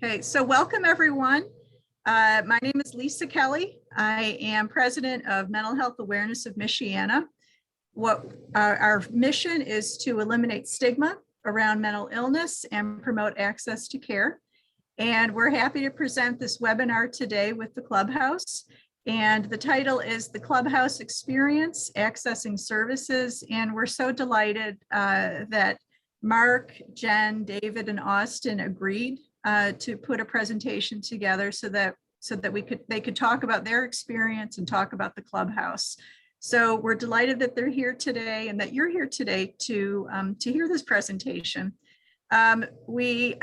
Okay, so welcome everyone. My name is Lisa Kelly. I am president of Mental Health Awareness of Michiana. What our mission is to eliminate stigma around mental illness and promote access to care. And we're happy to present this webinar today with the Clubhouse. And the title is The Clubhouse Experience, Accessing Services. And we're so delighted that Mark, Jen, David, and Austin agreed to put a presentation together so that they could talk about their experience and talk about the Clubhouse. So we're delighted that they're here today and that you're here today to hear this presentation. We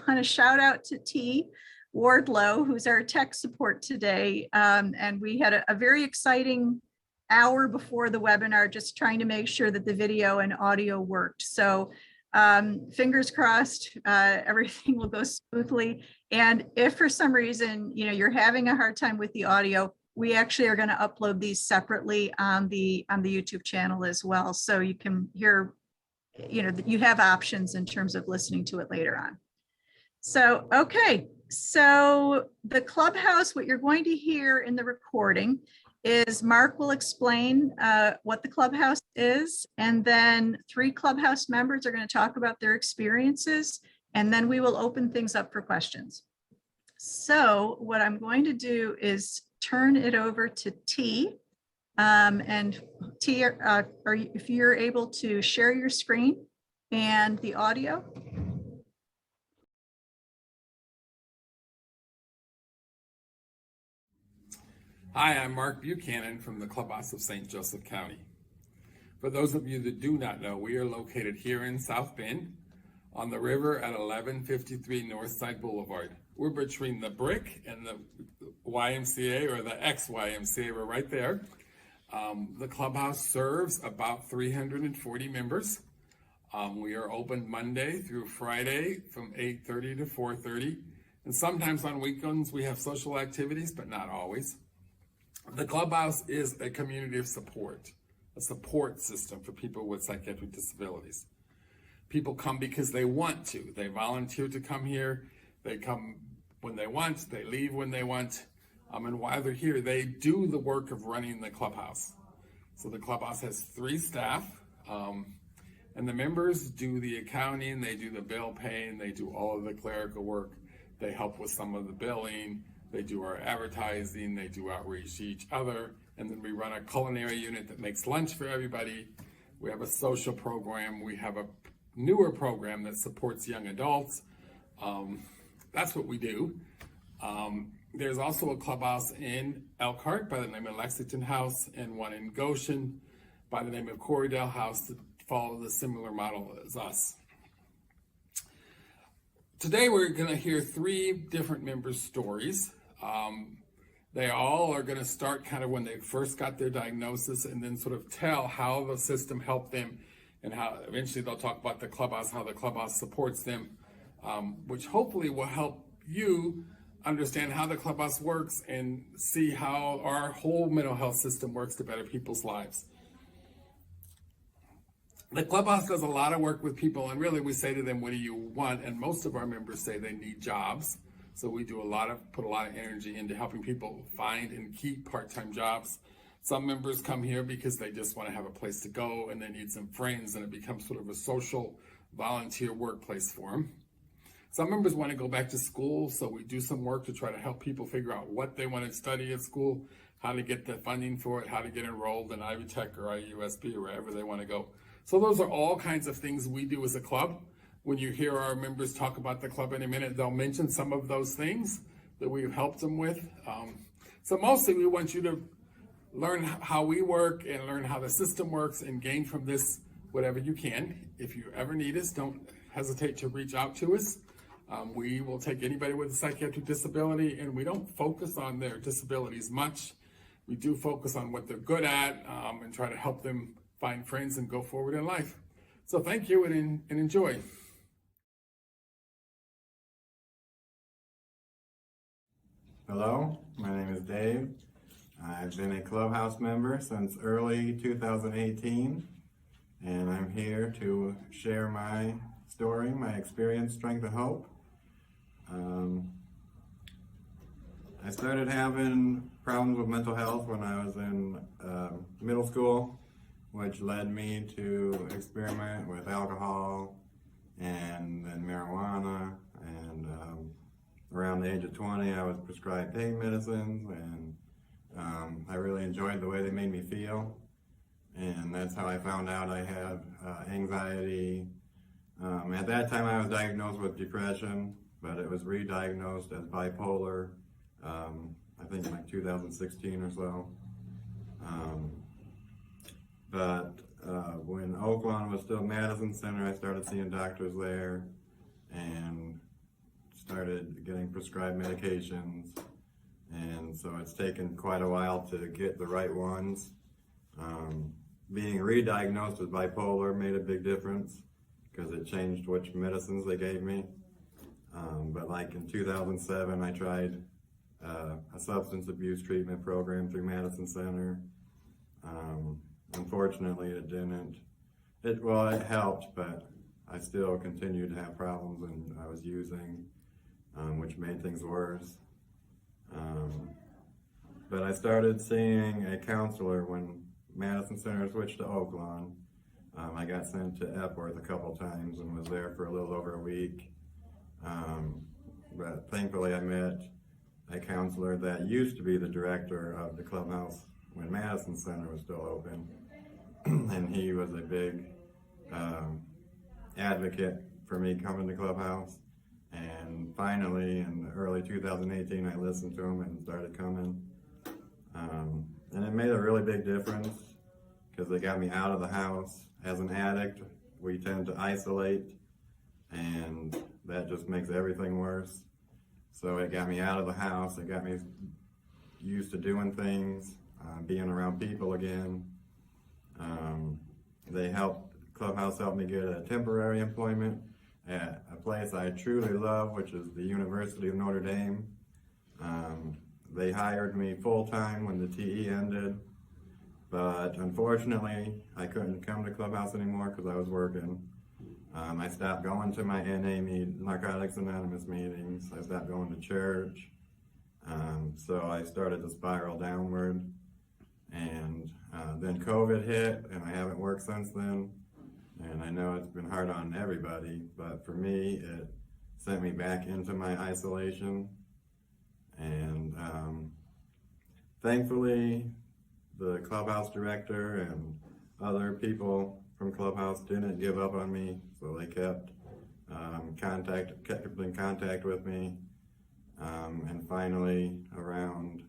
want to shout out to T. Wardlow, who's our tech support today. And we had a very exciting hour before the webinar, just trying to make sure that the video and audio worked. So fingers crossed, everything will go smoothly. And if for some reason, you're having a hard time with the audio, we actually are going to upload these separately on the YouTube channel as well. So you can hear, you have options in terms of listening to it later on. So, okay. So the Clubhouse, what you're going to hear in the recording is Mark will explain what the Clubhouse is, and then 3 Clubhouse members are going to talk about their experiences, and then we will open things up for questions. So what I'm going to do is turn it over to T. And T, if you're able to share your screen and the audio. Hi, I'm Mark Buchanan from the Clubhouse of St. Joseph County. For those of you that do not know, we are located here in South Bend on the river at 1153 Northside Boulevard. We're between the Brick and the YMCA, or the ex-YMCA. We're right there. The Clubhouse serves about 340 members. We are open Monday through Friday from 8:30 to 4:30. And sometimes on weekends we have social activities, but not always. The Clubhouse is a community of support, a support system for people with psychiatric disabilities. People come because they want to. They volunteer to come here. They come when they want. They leave when they want. And while they're here, they do the work of running the Clubhouse. So the Clubhouse has 3 staff, and the members do the accounting, they do the bill paying, they do all of the clerical work. They help with some of the billing. They do our advertising, they do outreach to each other, and then we run a culinary unit that makes lunch for everybody. We have a social program. We have a newer program that supports young adults. That's what we do. There's also a Clubhouse in Elkhart by the name of Lexington House, and one in Goshen by the name of Corriedale House that follow the similar model as us. Today we're going to hear 3 different members' stories. They all are going to start kind of when they first got their diagnosis and then sort of tell how the system helped them, and how eventually they'll talk about the Clubhouse, how the Clubhouse supports them, which hopefully will help you understand how the Clubhouse works and see how our whole mental health system works to better people's lives. The Clubhouse does a lot of work with people, and really we say to them, what do you want? And most of our members say they need jobs. So we do put a lot of energy into helping people find and keep part-time jobs. Some members come here because they just want to have a place to go and they need some friends, and it becomes sort of a social volunteer workplace for them. Some members want to go back to school, so we do some work to try to help people figure out what they want to study at school, how to get the funding for it, how to get enrolled in Ivy Tech or IUSB or wherever they want to go. So those are all kinds of things we do as a club. When you hear our members talk about the club in a minute, they'll mention some of those things that we've helped them with. So mostly we want you to learn how we work and learn how the system works and gain from this whatever you can. If you ever need us, don't hesitate to reach out to us. We will take anybody with a psychiatric disability, and we don't focus on their disabilities much. We do focus on what they're good at and try to help them find friends and go forward in life. So thank you and enjoy. Hello, my name is Dave. I've been a Clubhouse member since early 2018, and I'm here to share my story, my experience, strength, and hope. I started having problems with mental health when I was in middle school, which led me to experiment with alcohol and then marijuana. And around the age of 20, I was prescribed pain medicines, and I really enjoyed the way they made me feel. And that's how I found out I had anxiety. At that time, I was diagnosed with depression, but it was re-diagnosed as bipolar, I think in like 2016 or so. When Oaklawn was still Madison Center, I started seeing doctors there and started getting prescribed medications. And so it's taken quite a while to get the right ones. Being re-diagnosed with bipolar made a big difference because it changed which medicines they gave me. But like in 2007, I tried a substance abuse treatment program through Madison Center. Unfortunately, it didn't. It helped, but I still continued to have problems, and I was using, which made things worse. But I started seeing a counselor when Madison Center switched to Oaklawn. I got sent to Epworth a couple times and was there for a little over a week. But thankfully I met a counselor that used to be the director of the Clubhouse when Madison Center was still open. And he was a big advocate for me coming to Clubhouse. And finally, in early 2018, I listened to him and started coming. And it made a really big difference because it got me out of the house. As an addict, we tend to isolate, and that just makes everything worse. So it got me out of the house. It got me used to doing things, being around people again. Clubhouse helped me get a temporary employment at a place I truly love, which is the University of Notre Dame. They hired me full-time when the TE ended, but unfortunately, I couldn't come to Clubhouse anymore because I was working. I stopped going to my Narcotics Anonymous meetings. I stopped going to church. So I started to spiral downward. And then COVID hit, and I haven't worked since then. And I know it's been hard on everybody, but for me, it sent me back into my isolation. And thankfully, the Clubhouse director and other people from Clubhouse didn't give up on me, so they kept in contact with me. And finally, around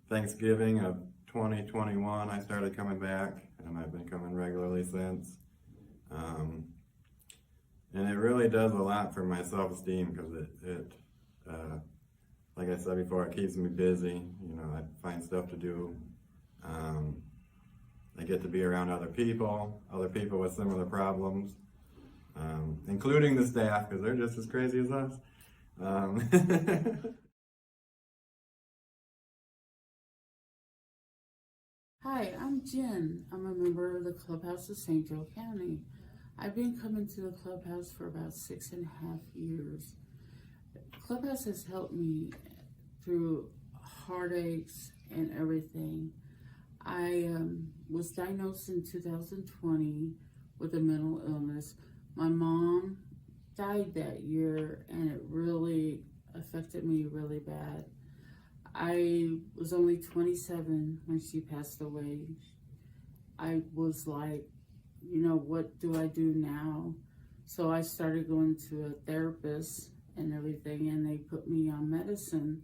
Thanksgiving of 2021, I started coming back, and I've been coming regularly since. And it really does a lot for my self-esteem because it like I said before, it keeps me busy. You know, I find stuff to do. I get to be around other people with similar problems, including the staff because they're just as crazy as us. Hi, I'm Jen. I'm a member of the Clubhouse of St. Joe County. I've been coming to the Clubhouse for about 6.5 years. Clubhouse has helped me through heartaches and everything. I was diagnosed in 2020 with a mental illness. My mom died that year, and it really affected me really bad. I was only 27 when she passed away. I was like, you know, what do I do now? So I started going to a therapist and everything, and they put me on medicine.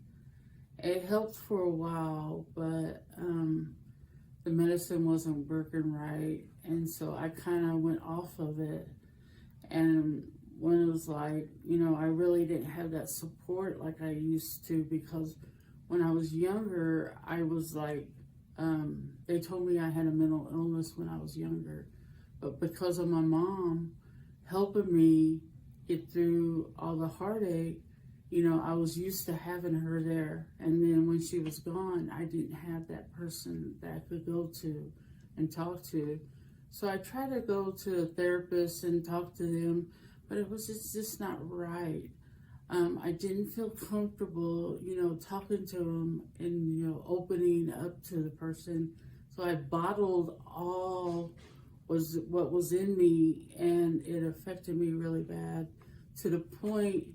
It helped for a while, but the medicine wasn't working right, and so I kind of went off of it. And when it was like, you know, I really didn't have that support like I used to, because when I was younger, I was like, they told me I had a mental illness when I was younger. But because of my mom helping me get through all the heartache, you know, I was used to having her there. And then when she was gone, I didn't have that person that I could go to and talk to. So I tried to go to a therapist and talk to them, but it was just not right. I didn't feel comfortable, talking to him and, opening up to the person. So I bottled all what was in me, and it affected me really bad, to the point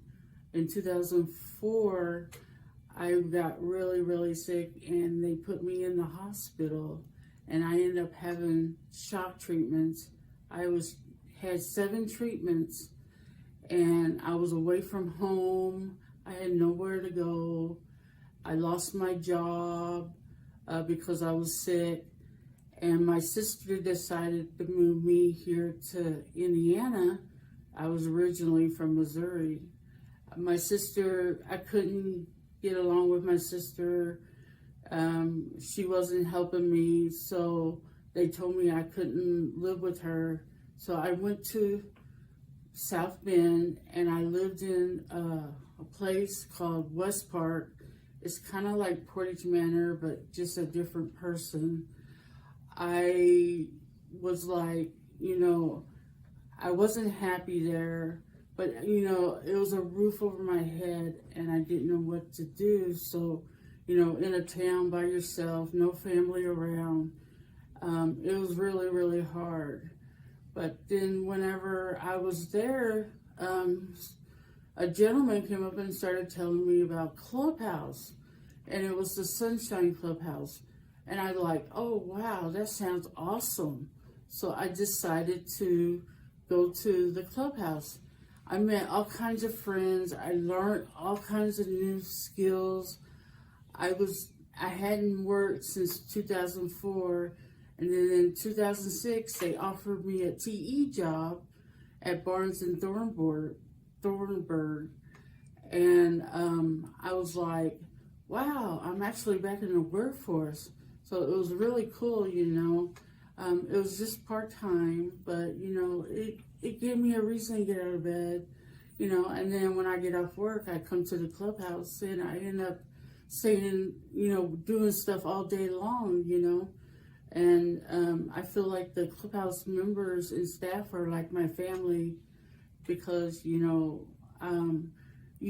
in 2004, I got really, really sick, and they put me in the hospital, and I ended up having shock treatments. Had 7 treatments, and I was away from home. I had nowhere to go. I lost my job because I was sick, and my sister decided to move me here to Indiana. I was originally from Missouri. My sister, I couldn't get along with my sister. She wasn't helping me, so they told me I couldn't live with her. So I went to South Bend, and I lived in a place called West Park. It's kind of like Portage Manor, but just a different person. I was like, I wasn't happy there, but it was a roof over my head, and I didn't know what to do. So, in a town by yourself, no family around, it was really, really hard. But then whenever I was there, a gentleman came up and started telling me about Clubhouse, and it was the Sunshine Clubhouse. And I like, oh, wow, that sounds awesome. So I decided to go to the Clubhouse. I met all kinds of friends. I learned all kinds of new skills. I hadn't worked since 2004. And then in 2006, they offered me a TE job at Barnes and Thornburg. And I was like, wow, I'm actually back in the workforce. So it was really cool, It was just part-time, but, it gave me a reason to get out of bed, And then when I get off work, I come to the Clubhouse, and I end up staying, doing stuff all day long, And I feel like the Clubhouse members and staff are like my family, because, you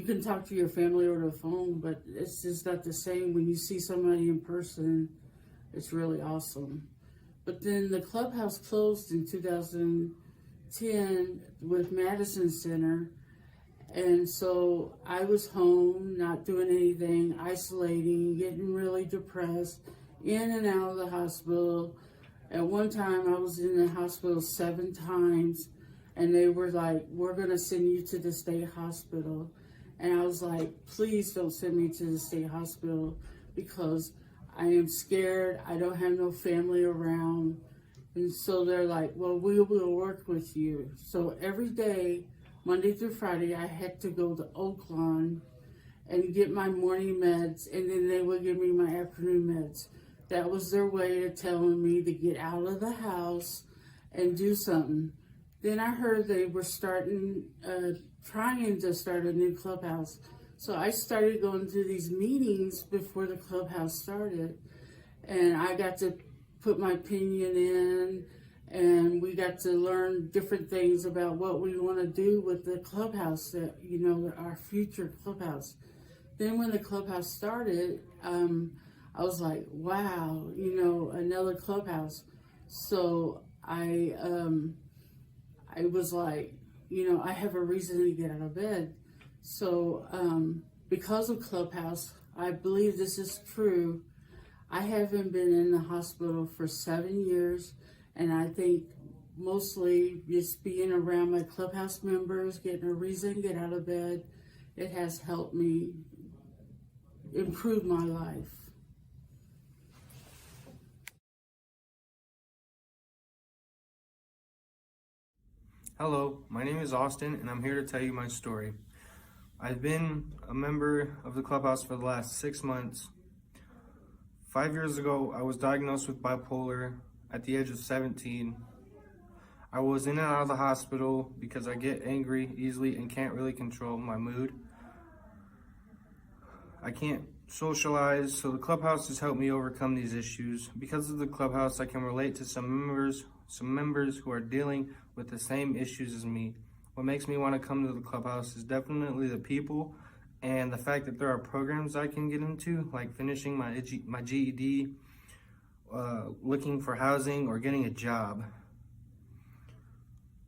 can talk to your family over the phone, but it's just not the same when you see somebody in person. It's really awesome. But then the Clubhouse closed in 2010 with Madison Center. And so I was home, not doing anything, isolating, getting really depressed, in and out of the hospital. At one time, I was in the hospital 7 times, and they were like, we're going to send you to the state hospital. And I was like, please don't send me to the state hospital, because I am scared. I don't have no family around. And so they're like, well, we will work with you. So every day, Monday through Friday, I had to go to Oaklawn and get my morning meds, and then they would give me my afternoon meds. That was their way of telling me to get out of the house and do something. Then I heard they were trying to start a new Clubhouse. So I started going to these meetings before the Clubhouse started, and I got to put my opinion in, and we got to learn different things about what we want to do with the Clubhouse, our future Clubhouse. Then when the Clubhouse started, I was like, wow, another Clubhouse. So I was like, I have a reason to get out of bed. So because of Clubhouse, I believe this is true. I haven't been in the hospital for 7 years, and I think mostly just being around my Clubhouse members, getting a reason to get out of bed, it has helped me improve my life. Hello, my name is Austin, and I'm here to tell you my story. I've been a member of the Clubhouse for the last 6 months. 5 years ago, I was diagnosed with bipolar at the age of 17. I was in and out of the hospital because I get angry easily and can't really control my mood. I can't socialize, so the Clubhouse has helped me overcome these issues. Because of the Clubhouse, I can relate to some members who are dealing with the same issues as me. What makes me want to come to the Clubhouse is definitely the people and the fact that there are programs I can get into, like finishing my GED, looking for housing, or getting a job.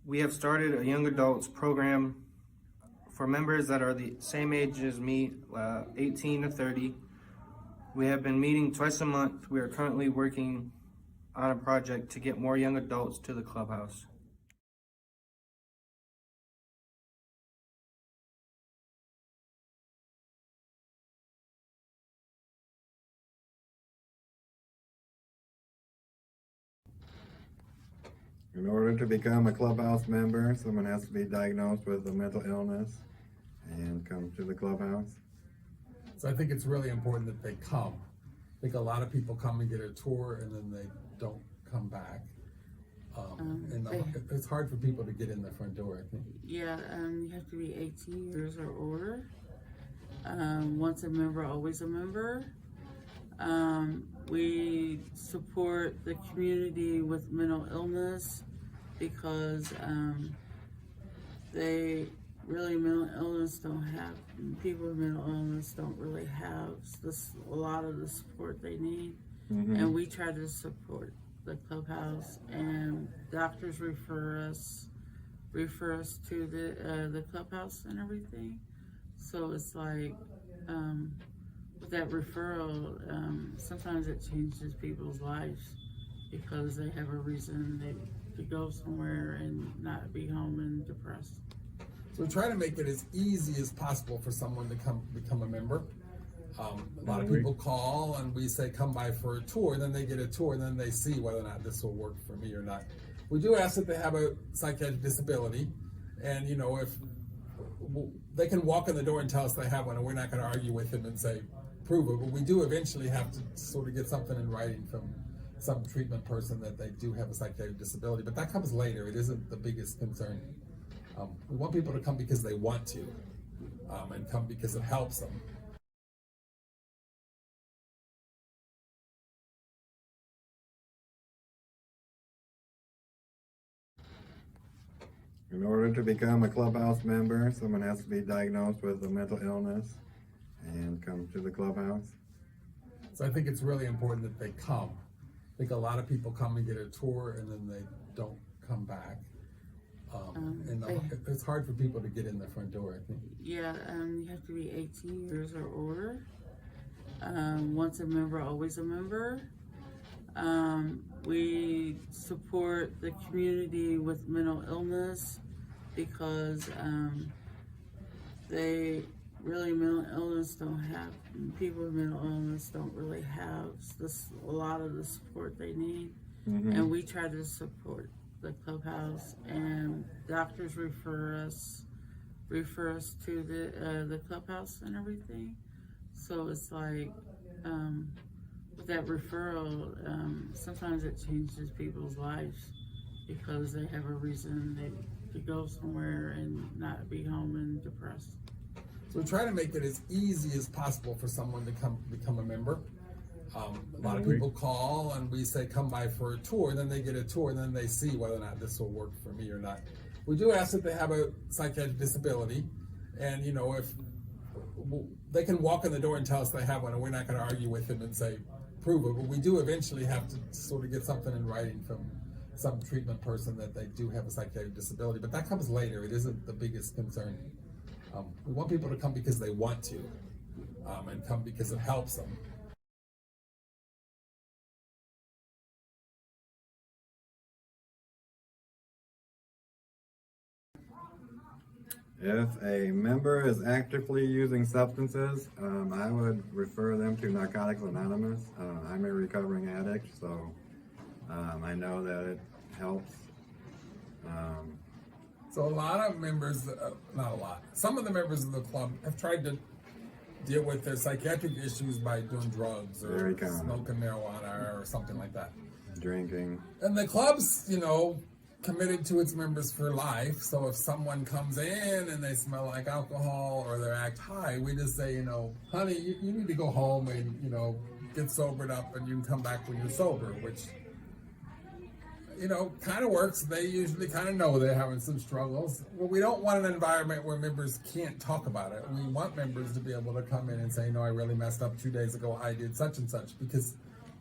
We have started a young adults program for members that are the same age as me, 18 to 30. We have been meeting twice a month. We are currently working on a project to get more young adults to the Clubhouse. In order to become a Clubhouse member, someone has to be diagnosed with a mental illness and come to the Clubhouse. So I think it's really important that they come. I think a lot of people come and get a tour and then they don't come back. It's hard for people to get in the front door, I think. Yeah, you have to be 18 years or older. Once a member, always a member. We support the community with mental illness because mental illness people with mental illness don't really have a lot of the support they need. Mm-hmm. And we try to support the Clubhouse, and doctors refer us to the Clubhouse and everything. So it's like, with that referral, sometimes it changes people's lives because they have a reason to go somewhere and not be home and depressed. So we try to make it as easy as possible for someone to become a member. A lot of people call and we say, come by for a tour, and then they get a tour and then they see whether or not this will work for me or not. We do ask that they have a psychiatric disability, and if they can walk in the door and tell us they have one, and we're not going to argue with them and say, prove it, but we do eventually have to sort of get something in writing from some treatment person that they do have a psychiatric disability, but that comes later. It isn't the biggest concern. We want people to come because they want to, and come because it helps them. In order to become a Clubhouse member, someone has to be diagnosed with a mental illness and come to the Clubhouse. So I think it's really important that they come. I think a lot of people come and get a tour and then they don't come back. It's hard for people to get in the front door, I think. Yeah, you have to be 18 years or older. Once a member, always a member. We support the community with mental illness because mental illness people with mental illness don't really have a lot of the support they need. Mm-hmm. And we try to support the Clubhouse, and doctors refer us to the Clubhouse and everything. So it's like, with that referral, sometimes it changes people's lives because they have a reason to go somewhere and not be home and depressed. So we try to make it as easy as possible for someone to become a member. A lot of people call and we say, come by for a tour, and then they get a tour and then they see whether or not this will work for me or not. We do ask that they have a psychiatric disability, and if they can walk in the door and tell us they have one, and we're not going to argue with them and say, prove it, but we do eventually have to sort of get something in writing from some treatment person that they do have a psychiatric disability, but that comes later. It isn't the biggest concern. We want people to come because they want to, and come because it helps them. If a member is actively using substances, I would refer them to Narcotics Anonymous. I'm a recovering addict, so I know that it helps. So a lot of members, not a lot, some of the members of the club have tried to deal with their psychiatric issues by doing drugs or Very common. smoking marijuana or something like that. Drinking. And the club's, committed to its members for life. So if someone comes in and they smell like alcohol or they act high, we just say, honey, you need to go home and, get sobered up, and you can come back when you're sober, which kind of works. They usually kind of know they're having some struggles. Well, we don't want an environment where members can't talk about it. We want members to be able to come in and say, no, I really messed up 2 days ago. I did such and such, because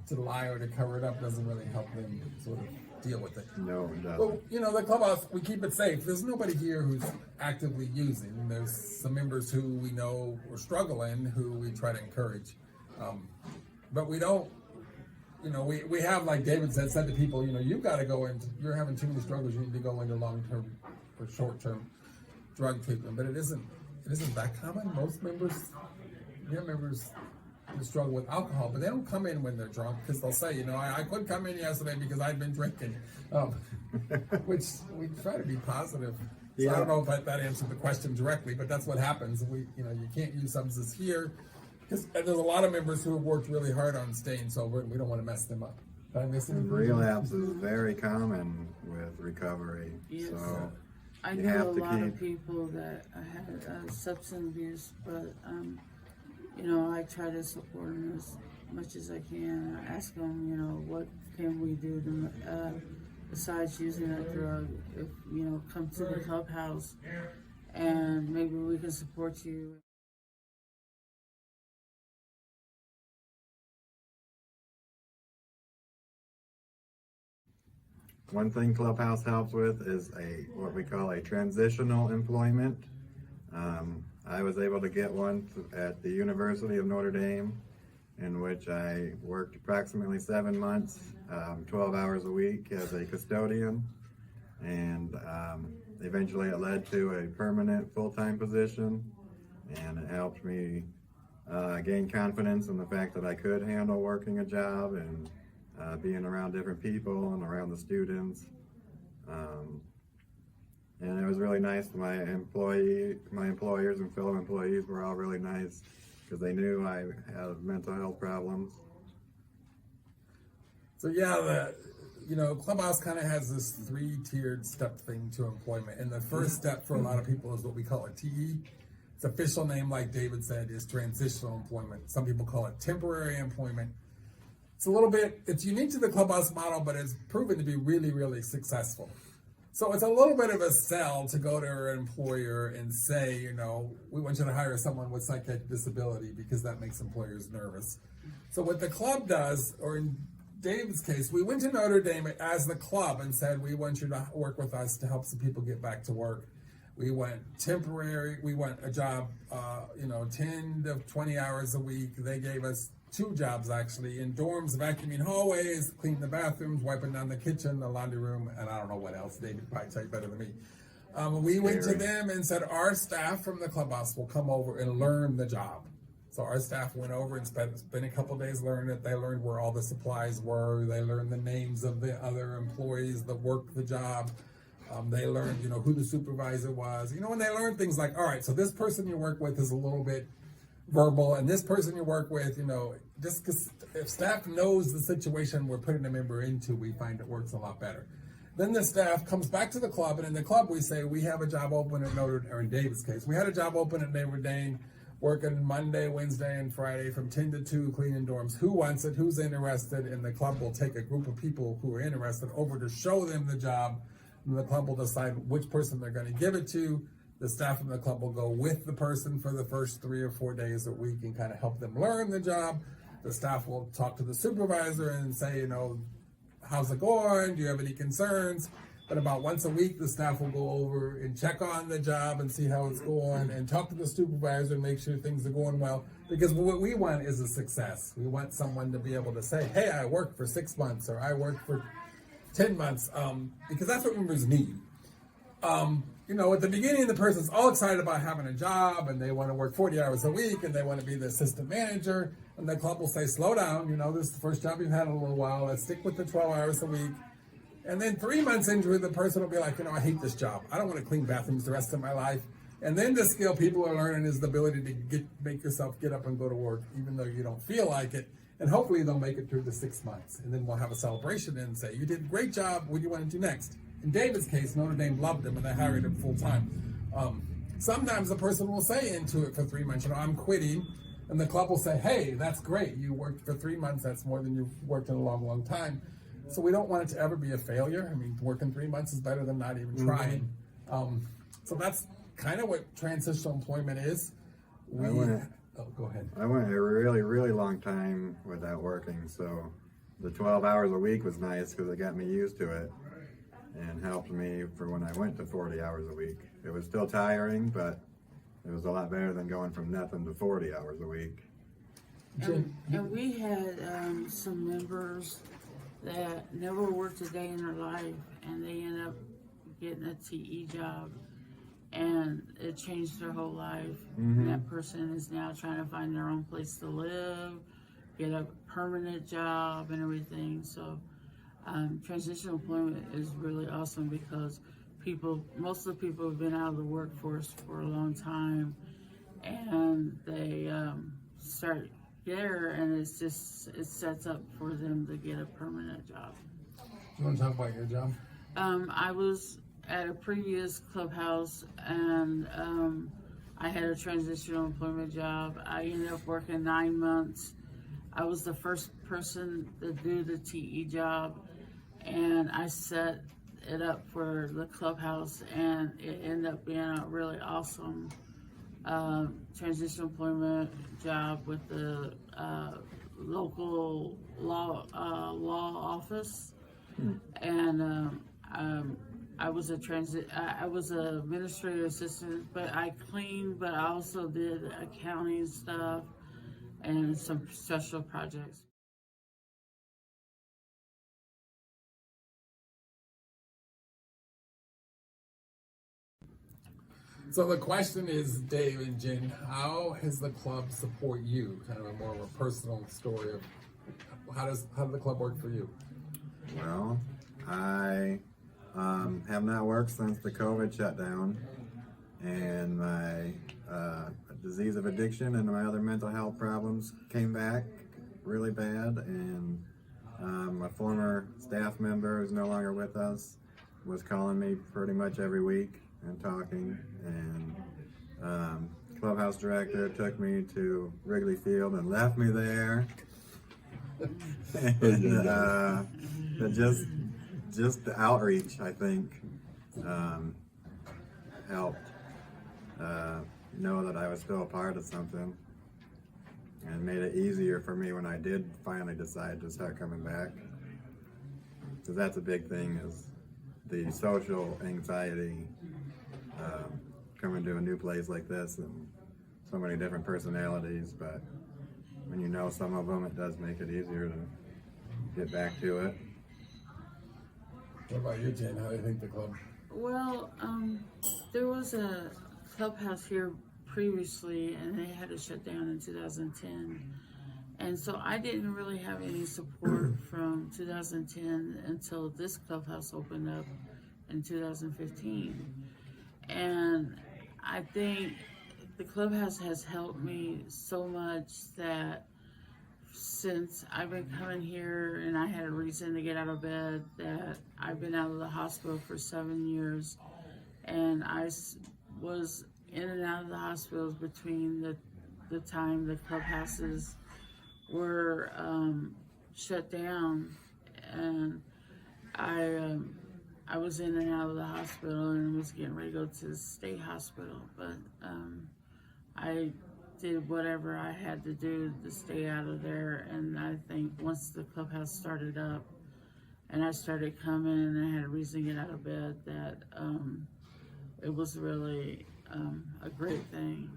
to lie or to cover it up doesn't really help them sort of deal with it. No, it doesn't. Well, the clubhouse, we keep it safe. There's nobody here who's actively using. There's some members who we know are struggling, who we try to encourage. But we don't, we have, like David said to people, you've got to go into, you're having too many struggles, you need to go into long-term or short-term drug treatment. But it isn't that common. Most members, members who struggle with alcohol, but they don't come in when they're drunk, because they'll say, I couldn't come in yesterday because I'd been drinking, which we try to be positive. So I don't know if that answered the question directly, but that's what happens. You can't use substances here, because there's a lot of members who have worked really hard on staying sober, and we don't want to mess them up. Did I miss anything? Relapse is very common with recovery. Yes. So I you know have a to lot of keep- people that had substance abuse, but I try to support them as much as I can. I ask them, what can we do to, besides using that drug? If come to the clubhouse, and maybe we can support you. One thing Clubhouse helps with is what we call a transitional employment. I was able to get one at the University of Notre Dame, in which I worked approximately 7 months, 12 hours a week as a custodian, and eventually it led to a permanent full-time position, and it helped me gain confidence in the fact that I could handle working a job and being around different people and around the students. And it was really nice. My employers and fellow employees were all really nice, because they knew I had mental health problems. So Clubhouse kind of has this 3-tiered step thing to employment. And the first step for a lot of people is what we call a TE. Its official name, like David said, is Transitional Employment. Some people call it temporary employment. It's unique to the Clubhouse model, but it's proven to be really, really successful. So it's a little bit of a sell to go to an employer and say, we want you to hire someone with psychiatric disability, because that makes employers nervous. So what the club does, or in David's case, we went to Notre Dame as the club and said, we want you to work with us to help some people get back to work. We went temporary, we went a job, 10 to 20 hours a week. They gave us 2 jobs, actually, in dorms, vacuuming hallways, cleaning the bathrooms, wiping down the kitchen, the laundry room, and I don't know what else. David probably tell you better than me. We went to them and said, our staff from the clubhouse will come over and learn the job. So our staff went over and spent a couple days learning it. They learned where all the supplies were. They learned the names of the other employees that worked the job. They learned, who the supervisor was. When they learned things like, all right, so this person you work with is a little bit verbal, and this person you work with, just because if staff knows the situation we're putting a member into, we find it works a lot better. Then the staff comes back to the club, and in the club we say, we have a job open at or in David's case, we had a job open at Notre Dame, working Monday, Wednesday, and Friday from 10 to 2, cleaning dorms. Who wants it? Who's interested? And the club will take a group of people who are interested over to show them the job, and the club will decide which person they're going to give it to. The staff from the club will go with the person for the first 3 or 4 days a week and kind of help them learn the job. The staff will talk to the supervisor and say, how's it going? Do you have any concerns? But about once a week, the staff will go over and check on the job and see how it's going, and talk to the supervisor and make sure things are going well. Because what we want is a success. We want someone to be able to say, hey, I worked for 6 months, or I worked for 10 months, because that's what members need. At the beginning, the person's all excited about having a job, and they want to work 40 hours a week, and they want to be the assistant manager, and the club will say, slow down, this is the first job you've had in a little while, let's stick with the 12 hours a week. And then 3 months into it, the person will be like, I hate this job. I don't want to clean bathrooms the rest of my life. And then the skill people are learning is the ability to make yourself get up and go to work, even though you don't feel like it. And hopefully they'll make it through the 6 months. And then we'll have a celebration and say, you did a great job, what do you want to do next? In David's case, Notre Dame loved him and they hired him full time. Sometimes a person will say into it for 3 months, I'm quitting. And the club will say, hey, that's great. You worked for 3 months. That's more than you've worked in a long, long time. So we don't want it to ever be a failure. I mean, working 3 months is better than not even trying. So that's kind of what transitional employment is. Go ahead. I went a really, really long time without working, so the 12 hours a week was nice because it got me used to it and helped me for when I went to 40 hours a week. It was still tiring, but it was a lot better than going from nothing to 40 hours a week. And we had some members that never worked a day in their life, and they end up getting a TE job, and it changed their whole life. And that person is now trying to find their own place to live, get a permanent job and everything. So transitional employment is really awesome because most of the people have been out of the workforce for a long time, and they start there, and it sets up for them to get a permanent job. You want to talk about your job? I was at a previous clubhouse, and I had a transitional employment job. I ended up working 9 months. I was the first person to do the TE job, and I set it up for the clubhouse, and it ended up being a really awesome transitional employment job with the local law office, and I was I was an administrative assistant, but I cleaned, but I also did accounting stuff and some special projects. So the question is, Dave and Jen, how has the club support you? Kind of a more of a personal story of how did the club work for you? Well, I have not worked since the COVID shutdown, and my disease of addiction and my other mental health problems came back really bad, and a former staff member who's no longer with us was calling me pretty much every week and talking, and Clubhouse director took me to Wrigley Field and left me there. And just the outreach, I think, helped know that I was still a part of something, and made it easier for me when I did finally decide to start coming back, because that's a big thing, is the social anxiety coming to a new place like this, and so many different personalities, but when you know some of them, it does make it easier to get back to it. What about you, Jen? How do you think the club? Well, there was a clubhouse here previously, and they had to shut down in 2010. And so I didn't really have any support from 2010 until this clubhouse opened up in 2015. And I think the clubhouse has helped me so much that since I've been coming here and I had a reason to get out of bed, that I've been out of the hospital for 7 years, and I was in and out of the hospitals between the time the clubhouses were shut down, and I was in and out of the hospital and was getting ready to go to the state hospital, but I did whatever I had to do to stay out of there. And I think once the clubhouse started up and I started coming and I had a reason to get out of bed, that it was really a great thing.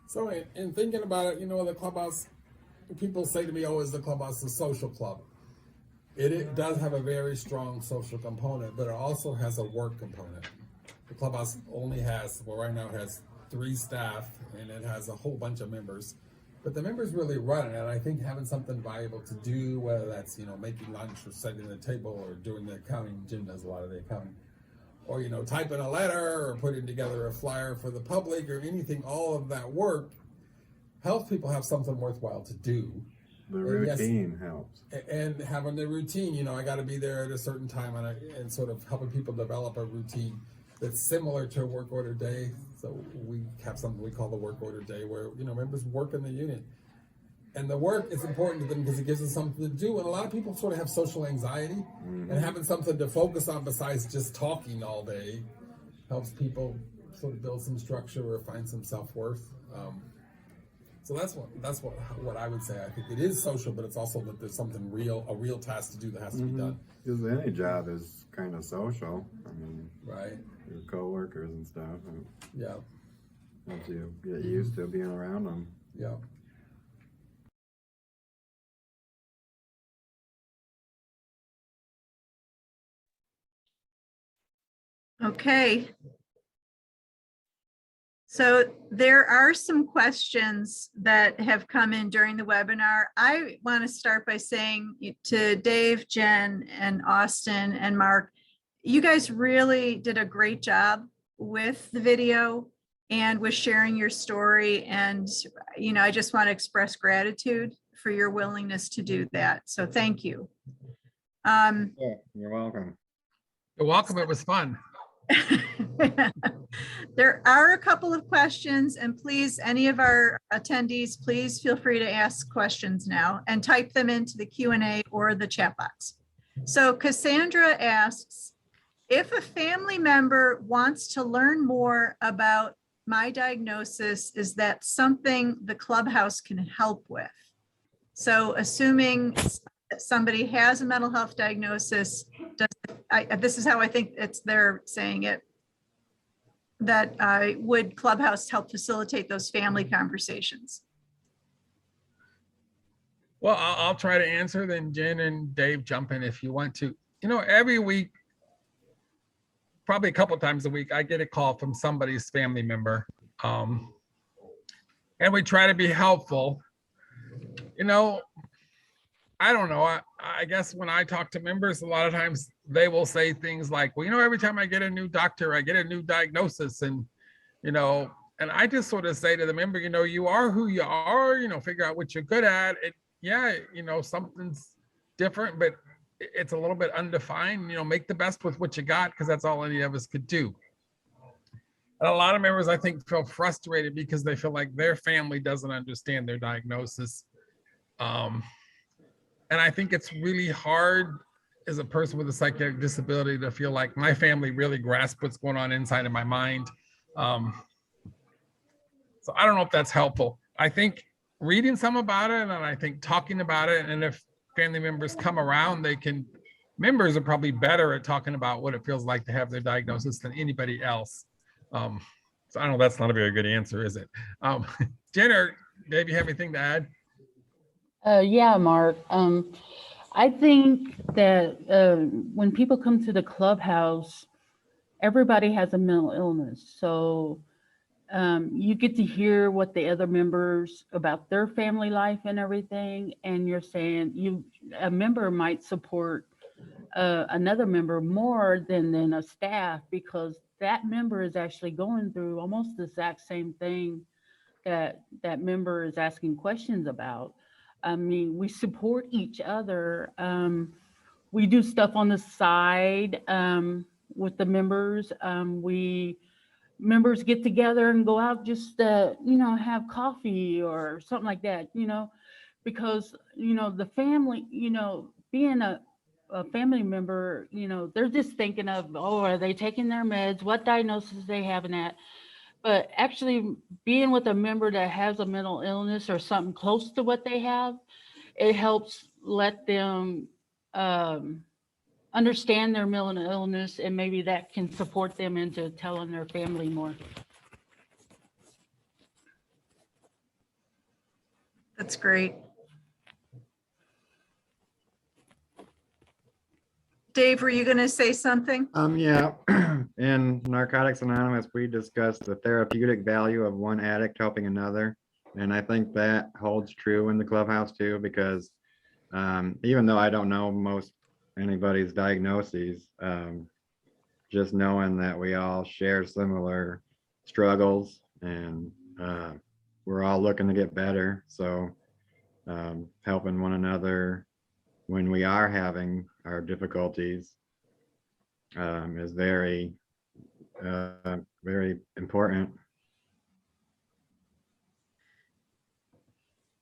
So in thinking about it, the clubhouse, people say to me, oh, is the clubhouse a social club? It does have a very strong social component, but it also has a work component. The clubhouse only has, right now it has 3 staff, and it has a whole bunch of members. But the members really run it, and I think having something valuable to do, whether that's, making lunch or setting the table or doing the accounting, Jim does a lot of the accounting, or, typing a letter or putting together a flyer for the public or anything, all of that work helps people have something worthwhile to do. The routine helps. And having the routine, I got to be there at a certain time, and sort of helping people develop a routine that's similar to a work order day. So we have something we call the work order day, where members work in the unit And the work is important to them because it gives them something to do. And a lot of people sort of have social anxiety, and having something to focus on besides just talking all day helps people sort of build some structure or find some self-worth. So that's what I would say. I think it is social, but it's also that there's something real, a real task to do that has to be done. Because any job is kind of social. I mean, Right. your coworkers and stuff. And Yeah. once you get used to being around them. Yeah. Okay. So there are some questions that have come in during the webinar. I want to start by saying to Dave, Jen, and Austin and Mark, you guys really did a great job with the video and with sharing your story. And, I just want to express gratitude for your willingness to do that. So thank you. Yeah, you're welcome. You're welcome. It was fun. There are a couple of questions, and please, any of our attendees, please feel free to ask questions now and type them into the Q&A or the chat box. So Cassandra asks, if a family member wants to learn more about my diagnosis, is that something the Clubhouse can help with? So assuming somebody has a mental health diagnosis, this is how I think they're saying it, that would Clubhouse help facilitate those family conversations? Well, I'll try to answer, then Jen and Dave jump in if you want to. Every week, probably a couple times a week, I get a call from somebody's family member. And we try to be helpful. I don't know. I guess when I talk to members, a lot of times they will say things like, well, every time I get a new doctor, I get a new diagnosis. And, and I just sort of say to the member, you are who you are, figure out what you're good at. Something's different, but it's a little bit undefined, make the best with what you got, because that's all any of us could do. And a lot of members, I think, feel frustrated because they feel like their family doesn't understand their diagnosis. And I think it's really hard as a person with a psychiatric disability to feel like my family really grasps what's going on inside of my mind. So I don't know if that's helpful. I think reading some about it, and I think talking about it, and if family members come around, members are probably better at talking about what it feels like to have their diagnosis than anybody else. So I don't know, that's not a very good answer, is it? Jen or Dave, you have anything to add? Yeah, Mark. I think that when people come to the Clubhouse, everybody has a mental illness. So you get to hear what the other members about their family life and everything. And you're saying a member might support another member more than a staff, because that member is actually going through almost the exact same thing that member is asking questions about. I mean, we support each other. We do stuff on the side with the members. Members get together and go out just have coffee or something like that, because the family, being a family member, they're just thinking of, oh, are they taking their meds? What diagnosis they having at? But actually being with a member that has a mental illness or something close to what they have, it helps let them understand their mental illness, and maybe that can support them into telling their family more. That's great. Dave, were you going to say something? Yeah. In Narcotics Anonymous, we discussed the therapeutic value of one addict helping another. And I think that holds true in the Clubhouse too, because even though I don't know most anybody's diagnoses, just knowing that we all share similar struggles and we're all looking to get better. So helping one another when we are having our difficulties is very, very important.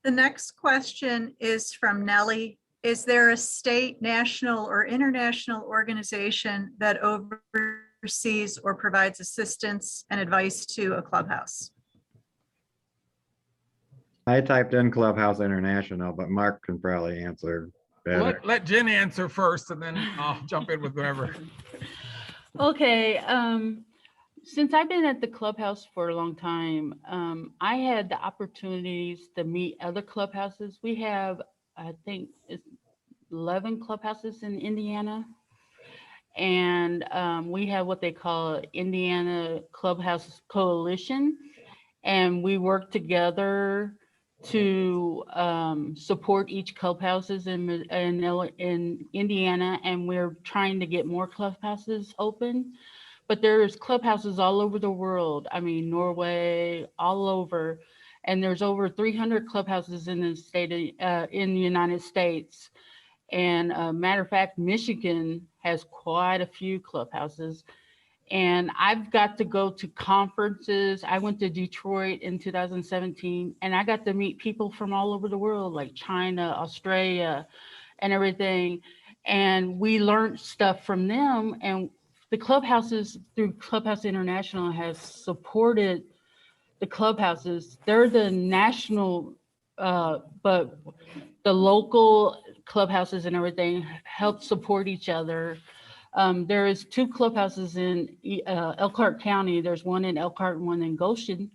The next question is from Nellie. Is there a state, national, or international organization that oversees or provides assistance and advice to a clubhouse? I typed in Clubhouse International, but Mark can probably answer better. Let Jen answer first, and then I'll jump in with whatever. Okay, since I've been at the clubhouse for a long time, I had the opportunities to meet other clubhouses. We have, I think, it's 11 clubhouses in Indiana. And we have what they call Indiana Clubhouse Coalition. And we work together to support each clubhouses in Indiana. And we're trying to get more clubhouses open. But there's clubhouses all over the world. I mean, Norway, all over. And there's over 300 clubhouses in the state of, in the United States. And matter of fact, Michigan has quite a few clubhouses. And I've got to go to conferences. I went to Detroit in 2017, and I got to meet people from all over the world, like China, Australia, and everything. And we learned stuff from them. And the clubhouses through Clubhouse International has supported the clubhouses. They're the national, but the local clubhouses and everything help support each other. There is 2 clubhouses in Elkhart County. There's one in Elkhart and one in Goshen,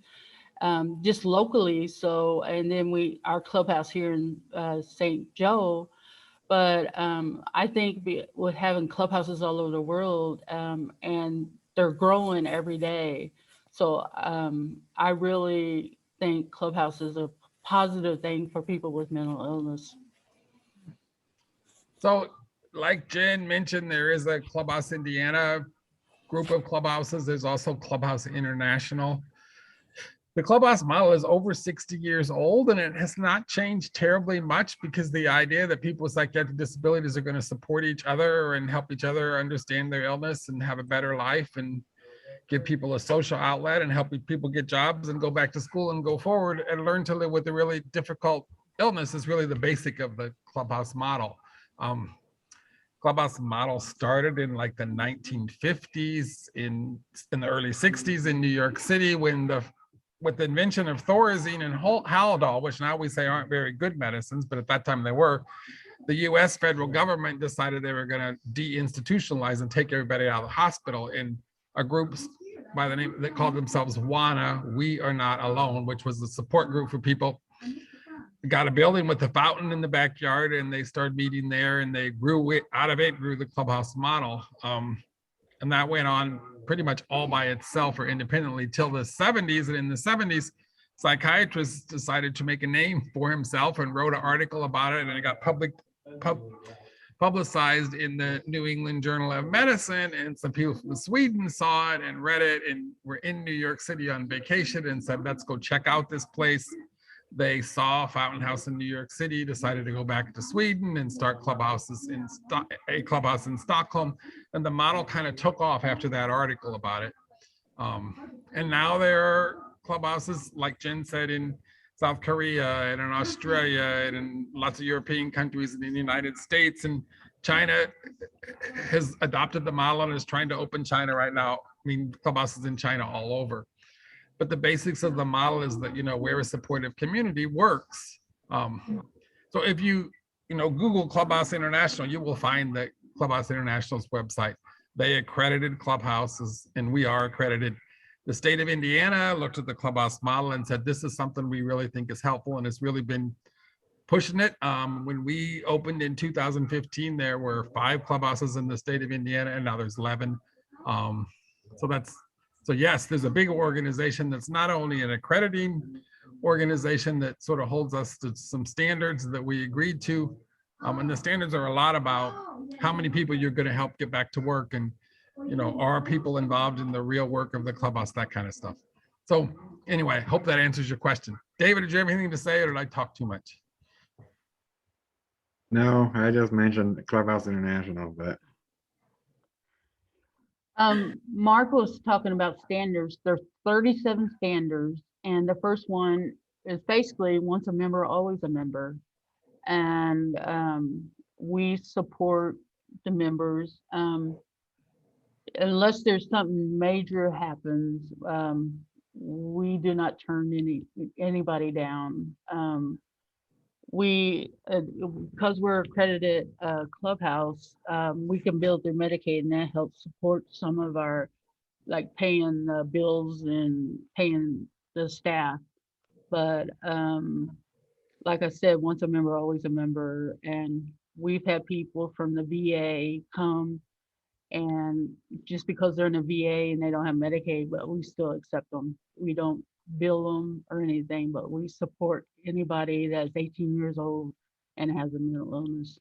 just locally. So, and then our clubhouse here in St. Joe. But I think with having clubhouses all over the world, and they're growing every day. So I really think Clubhouse is a positive thing for people with mental illness. So like Jen mentioned, there is a Clubhouse Indiana group of clubhouses. There's also Clubhouse International. The Clubhouse model is over 60 years old, and it has not changed terribly much, because the idea that people with psychiatric disabilities are going to support each other and help each other understand their illness and have a better life and give people a social outlet and help people get jobs and go back to school and go forward and learn to live with a really difficult illness is really the basic of the Clubhouse model. Clubhouse model started in like the 1950s, in the early 60s in New York City, with the invention of Thorazine and Haldol, which now we say aren't very good medicines, but at that time they were. The US federal government decided they were going to deinstitutionalize and take everybody out of the hospital, and a group by the name that called themselves WANA, We Are Not Alone, which was a support group for people, got a building with a fountain in the backyard, and they started meeting there, and they grew it out of it, grew the Clubhouse model. And that went on pretty much all by itself or independently till the 70s. And in the 70s, psychiatrists decided to make a name for himself and wrote an article about it, and it got publicized in the New England Journal of Medicine. And some people from Sweden saw it and read it and were in New York City on vacation and said, let's go check out this place. They saw Fountain House in New York City, decided to go back to Sweden and start clubhouses in a clubhouse in Stockholm. And the model kind of took off after that article about it. And now there are clubhouses, like Jen said, in South Korea and in Australia and in lots of European countries and in the United States. And China has adopted the model and is trying to open China right now. I mean, clubhouses in China all over. But the basics of the model is that, where a supportive community works. So if you Google Clubhouse International, you will find that Clubhouse International's website. They accredited clubhouses, and we are accredited. The state of Indiana looked at the Clubhouse model and said, this is something we really think is helpful, and it's really been pushing it. When we opened in 2015, there were 5 clubhouses in the state of Indiana, and now there's 11. So yes, there's a big organization that's not only an accrediting organization that sort of holds us to some standards that we agreed to. And the standards are a lot about how many people you're going to help get back to work, and are people involved in the real work of the clubhouse, that kind of stuff. So anyway, hope that answers your question. David, did you have anything to say, or did I talk too much? No, I just mentioned Clubhouse International, but Mark was talking about standards. There's 37 standards, and the first one it's basically once a member, always a member. And we support the members. Unless there's something major happens, we do not turn anybody down. We, because we're accredited Clubhouse, we can bill through Medicaid, and that helps support some of our, like paying the bills and paying the staff. But like I said, once a member, always a member. And we've had people from the VA come, and just because they're in a VA and they don't have Medicaid, but we still accept them. We don't bill them or anything, but we support anybody that's 18 years old and has a mental illness.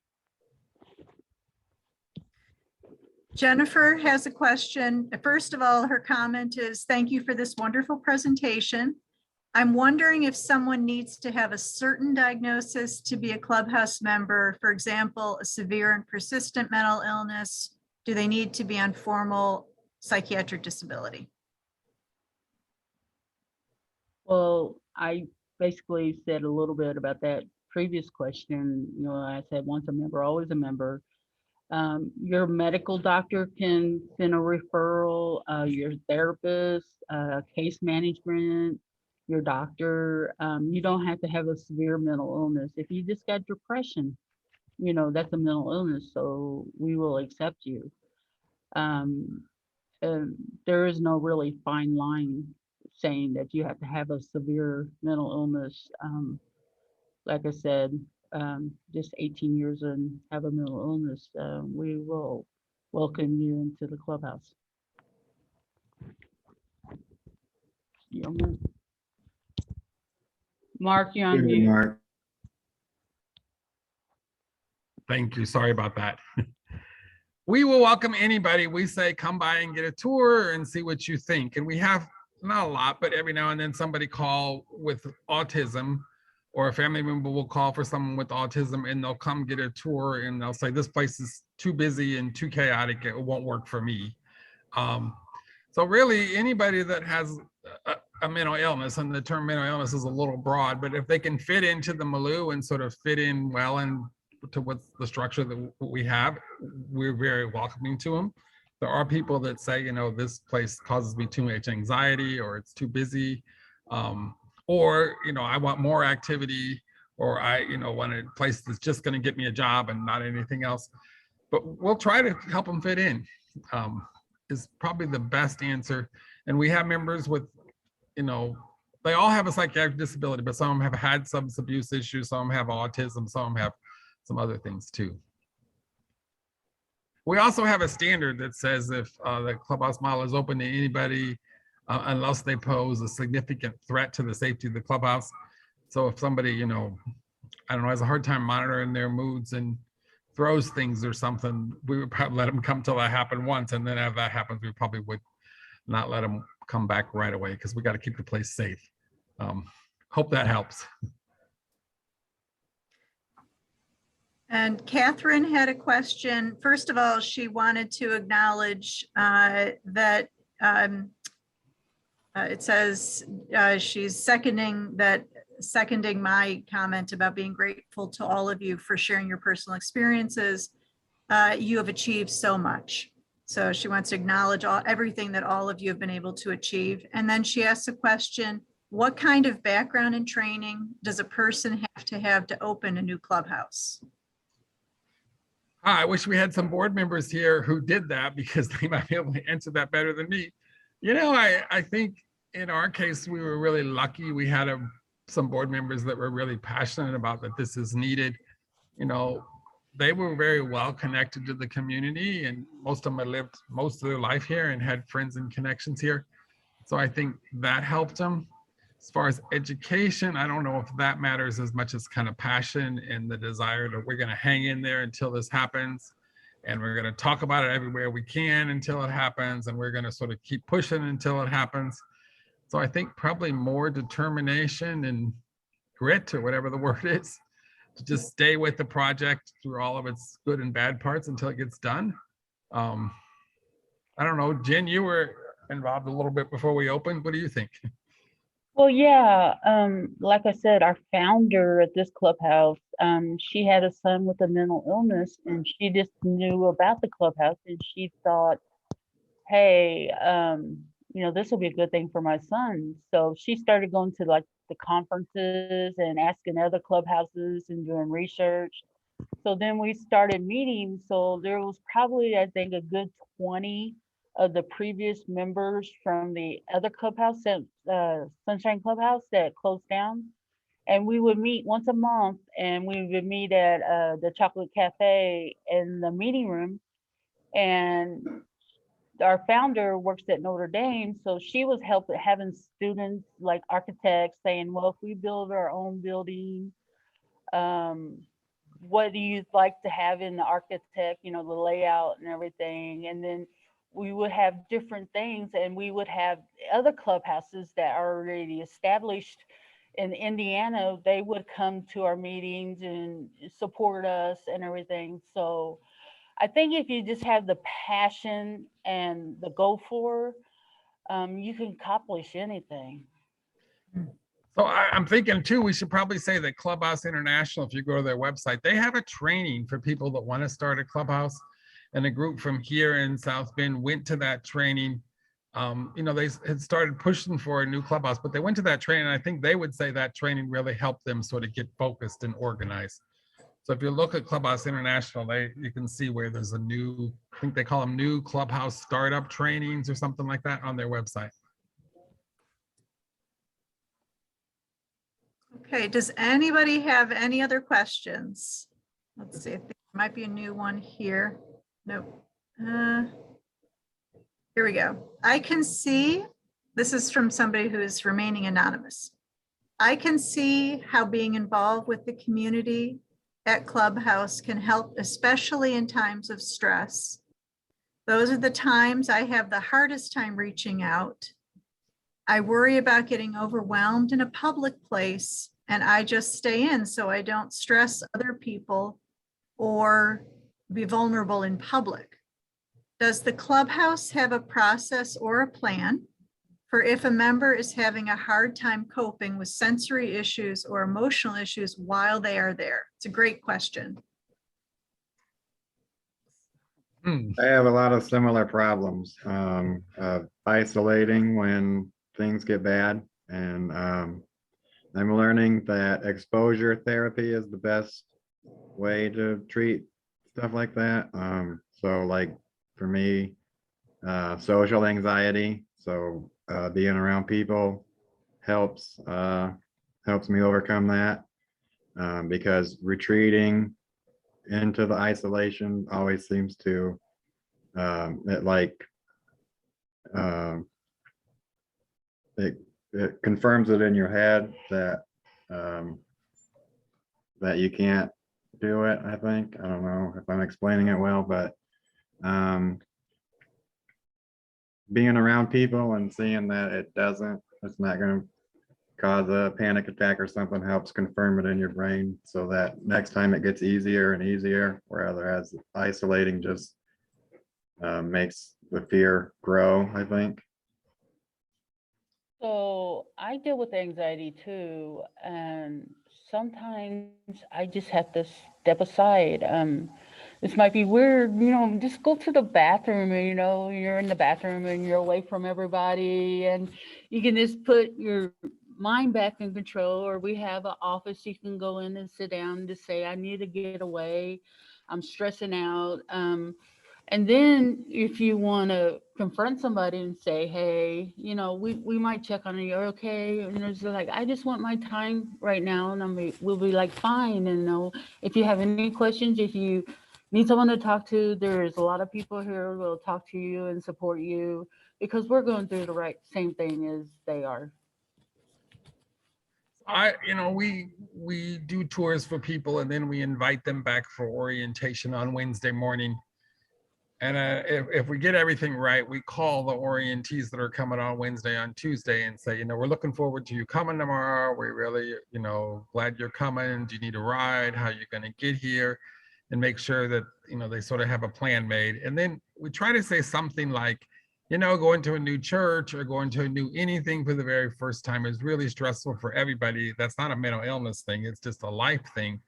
Jennifer has a question. First of all, her comment is, thank you for this wonderful presentation. I'm wondering if someone needs to have a certain diagnosis to be a Clubhouse member, for example, a severe and persistent mental illness. Do they need to be on formal psychiatric disability? Well, I basically said a little bit about that previous question. You know, I said once a member, always a member. Your medical doctor can send a referral, your therapist, case management, your doctor. You don't have to have a severe mental illness. If you just got depression, you know, that's a mental illness, so we will accept you. And there is no really fine line saying that you have to have a severe mental illness. Like I said, just 18 years and have a mental illness, we will welcome you into the Clubhouse. Mark, you're on mute. Mark. Thank you. Sorry about that. We will welcome anybody. We say, come by and get a tour and see what you think. And we have not a lot, but every now and then somebody call with autism, or a family member will call for someone with autism, and they'll come get a tour and they'll say, this place is too busy and too chaotic. It won't work for me. So really anybody that has a mental illness, and the term mental illness is a little broad, but if they can fit into the milieu and sort of fit in well into what's the structure that we have, we're very welcoming to them. There are people that say, you know, this place causes me too much anxiety, or it's too busy, or, you know, I want more activity, or I, you know, want a place that's just going to get me a job and not anything else. But we'll try to help them fit in, is probably the best answer. And we have members with, you know, they all have a psychiatric disability, but some of them have had substance abuse issues, some have autism, some have some other things too. We also have a standard that says if the Clubhouse model is open to anybody, unless they pose a significant threat to the safety of the Clubhouse. So if somebody, you know, I don't know, has a hard time monitoring their moods and throws things or something, we would probably let them come till that happened once. And then if that happens, we probably would not let them come back right away, because we got to keep the place safe. Hope that helps. And Catherine had a question. First of all, she wanted to acknowledge that it says she's seconding my comment about being grateful to all of you for sharing your personal experiences. You have achieved so much. So she wants to acknowledge everything that all of you have been able to achieve. And then she asks a question, what kind of background and training does a person have to open a new Clubhouse? I wish we had some board members here who did that, because they might be able to answer that better than me. You know, I think in our case, we were really lucky. We had some board members that were really passionate about that this is needed. You know, they were very well connected to the community, and most of them had lived most of their life here and had friends and connections here. So I think that helped them. As far as education, I don't know if that matters as much as kind of passion and the desire to, we're going to hang in there until this happens, and we're going to talk about it everywhere we can until it happens, and we're going to sort of keep pushing until it happens. So I think probably more determination and grit, or whatever the word is, to just stay with the project through all of its good and bad parts until it gets done. I don't know, Jen, you were involved a little bit before we opened. What do you think? Well, yeah, like I said, our founder at this clubhouse, she had a son with a mental illness and she just knew about the clubhouse and she thought, hey, this will be a good thing for my son. So she started going to like the conferences and asking other clubhouses and doing research. So then we started meeting. So there was probably, I think, a good 20 of the previous members from the other clubhouse, Sunshine Clubhouse, that closed down. And we would meet once a month and we would meet at the Chocolate Cafe in the meeting room. And our founder works at Notre Dame, so she was helping having students like architects saying, well, if we build our own building, um, what do you like to have in the architect, the layout and everything. And then we would have different things and we would have other clubhouses that are already established in Indiana. They would come to our meetings and support us and everything. So I think if you just have the passion and the go for, you can accomplish anything. So I'm thinking too, we should probably say that Clubhouse International, if you go to their website, they have a training for people that want to start a clubhouse. And a group from here in South Bend went to that training. They had started pushing for a new clubhouse, but they went to that training. And I think they would say that training really helped them sort of get focused and organized. So if you look at Clubhouse International, you can see where there's a new, I think they call them new clubhouse startup trainings or something like that on their website. Okay, does anybody have any other questions? Let's see, I think there might be a new one here. Nope. Here we go. I can see, this is from somebody who is remaining anonymous. I can see how being involved with the community at Clubhouse can help, especially in times of stress. Those are the times I have the hardest time reaching out. I worry about getting overwhelmed in a public place and I just stay in so I don't stress other people or be vulnerable in public. Does the clubhouse have a process or a plan for if a member is having a hard time coping with sensory issues or emotional issues while they are there? It's a great question. I have a lot of similar problems, isolating when things get bad. And I'm learning that exposure therapy is the best way to treat stuff like that. So like for me, social anxiety. So being around people helps me overcome that, because retreating into the isolation always seems to it confirms it in your head that that you can't do it. I think, I don't know if I'm explaining it well, but being around people and seeing that it's not going to cause a panic attack or something helps confirm it in your brain so that next time it gets easier and easier, whereas isolating just makes the fear grow, I think. So I deal with anxiety too, and sometimes I just have to step aside. This might be weird, just go to the bathroom and, you're in the bathroom and you're away from everybody and you can just put your mind back in control. Or we have an office you can go in and sit down and just say, I need to get away. I'm stressing out. And then if you want to confront somebody and say, hey, we might check on you, you're okay. And it's like, I just want my time right now. And we'll be like, fine. And if you have any questions, if you need someone to talk to, there's a lot of people here who will talk to you and support you because we're going through the same thing as they are. We do tours for people and then we invite them back for orientation on Wednesday morning. And if we get everything right, we call the orientees that are coming on Wednesday on Tuesday and say, we're looking forward to you coming tomorrow. We're really, glad you're coming. Do you need a ride? How are you going to get here? And make sure that, they sort of have a plan made. And then we try to say something like, You know, going to a new church or going to a new anything for the very first time is really stressful for everybody. That's not a mental illness thing. It's just a life thing,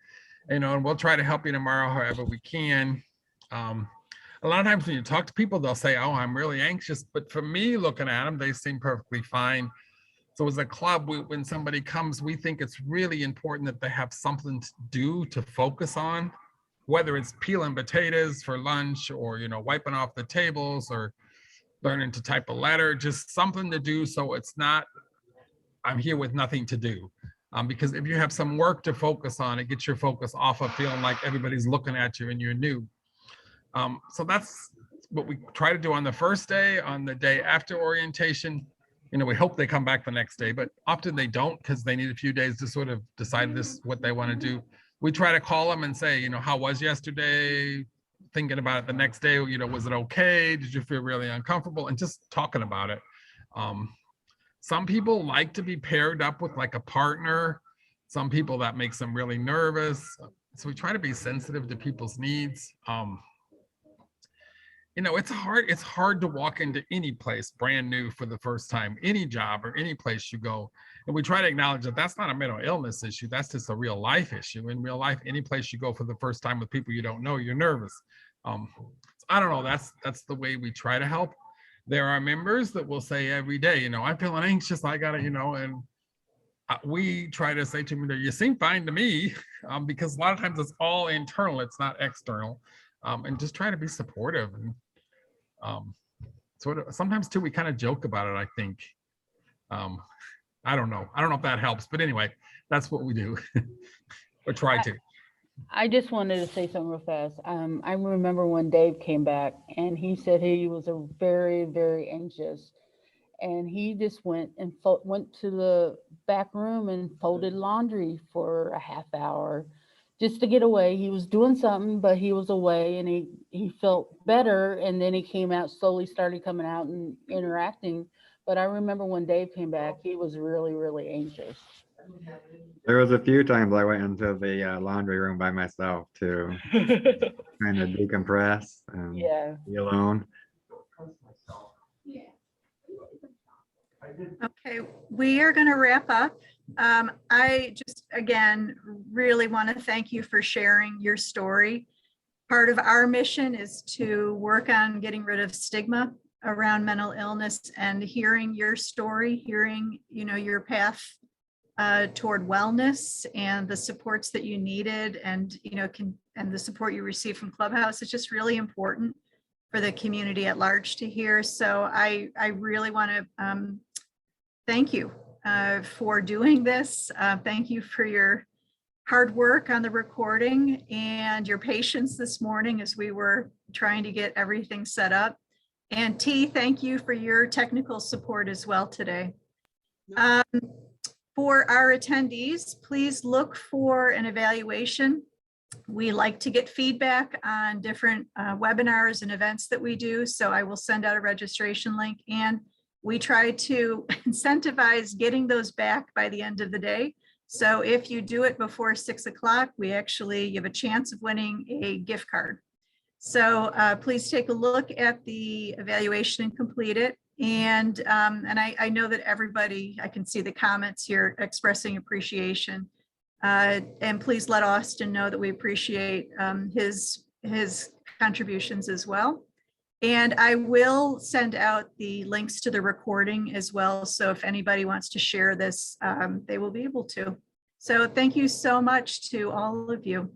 you know, and we'll try to help you tomorrow however we can. A lot of times when you talk to people, they'll say, oh, I'm really anxious. But for me, looking at them, they seem perfectly fine. So as a club, when somebody comes, we think it's really important that they have something to do to focus on, whether it's peeling potatoes for lunch or, you know, wiping off the tables or learning to type a letter, just something to do. So it's not, I'm here with nothing to do. Because if you have some work to focus on, it gets your focus off of feeling like everybody's looking at you and you're new. So that's what we try to do on the first day. On the day after orientation, you know, we hope they come back the next day, but often they don't because they need a few days to sort of decide what they want to do. We try to call them and say, you know, how was yesterday? Thinking about it the next day, you know, was it okay? Did you feel really uncomfortable? And just talking about it. Some people like to be paired up with like a partner. Some people that makes them really nervous. So we try to be sensitive to people's needs. You know, it's hard to walk into any place brand new for the first time, any job or any place you go. And we try to acknowledge that that's not a mental illness issue. That's just a real life issue. In real life, any place you go for the first time with people you don't know, you're nervous. I don't know, that's the way we try to help. There are members that will say every day, you know, I'm feeling anxious, I gotta, you know, and we try to say to them, you seem fine to me, because a lot of times it's all internal, it's not external, and just try to be supportive. And sort of sometimes too, we kind of joke about it, I think. I don't know if that helps, but anyway, that's what we do. Or try to. I just wanted to say something real fast. I remember when Dave came back and he said he was a very, very anxious, and he just went to the back room and folded laundry for a half hour just to get away. He was doing something, but he was away, and he felt better. And then he came out, slowly started coming out and interacting. But I remember when Dave came back, he was really, really anxious. There was a few times I went into the laundry room by myself to kind of decompress and Yeah. be alone. Okay, we are going to wrap up. I just, again, really want to thank you for sharing your story. Part of our mission is to work on getting rid of stigma around mental illness, and hearing your story, hearing, you know, your path toward wellness and the supports that you needed, and, you know, and the support you received from Clubhouse is just really important for the community at large to hear. So I really want to thank you for doing this. Thank you for your hard work on the recording and your patience this morning as we were trying to get everything set up. And T, thank you for your technical support as well today. For our attendees, please look for an evaluation. We like to get feedback on different webinars and events that we do, so I will send out a registration link, and we try to incentivize getting those back by the end of the day. So if you do it before 6 o'clock, you have a chance of winning a gift card. So please take a look at the evaluation and complete it. And I know that everybody, I can see the comments here expressing appreciation. And please let Austin know that we appreciate his contributions as well. And I will send out the links to the recording as well. So if anybody wants to share this, they will be able to. So thank you so much to all of you.